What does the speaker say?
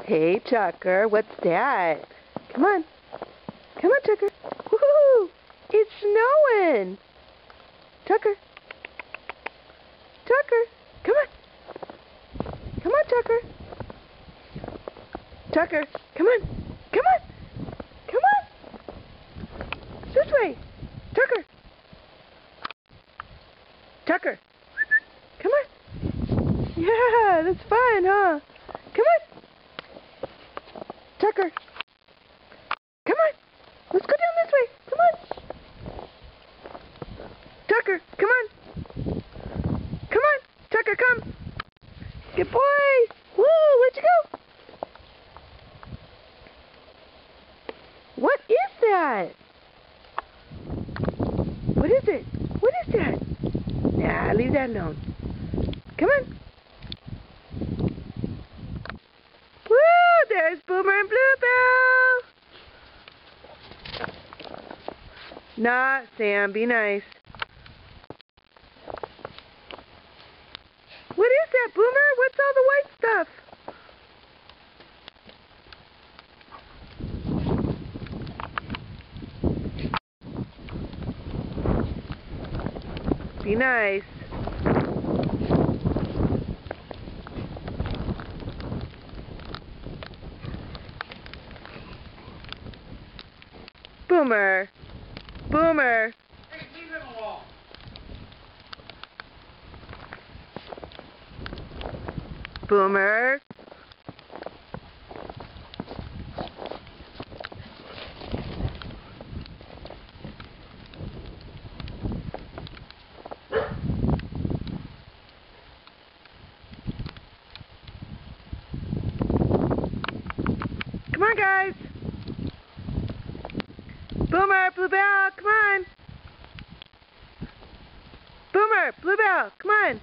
Hey, Tucker, what's that? Come on. Come on, Tucker. Woohoo! It's snowing! Tucker. Tucker, come on. Come on, Tucker. Tucker, come on. Come on. Come on. This way. Tucker. Tucker. Come on. Yeah, that's fun, huh? Come on. Tucker. Come on. Let's go down this way. Come on. Tucker, come on. Come on. Tucker, come. Good boy. Woo, where'd you go? What is that? What is it? What is that? Nah, leave that alone. Come on. Woo, there's Boomer and Bluebell. Nah, Sam, be nice. What is that, Boomer? What's all the white stuff? Be nice. Boomer. Boomer. Hey, leave him alone. Boomer. Come on, guys. Boomer, Bluebell, come on. Boomer, Bluebell, come on.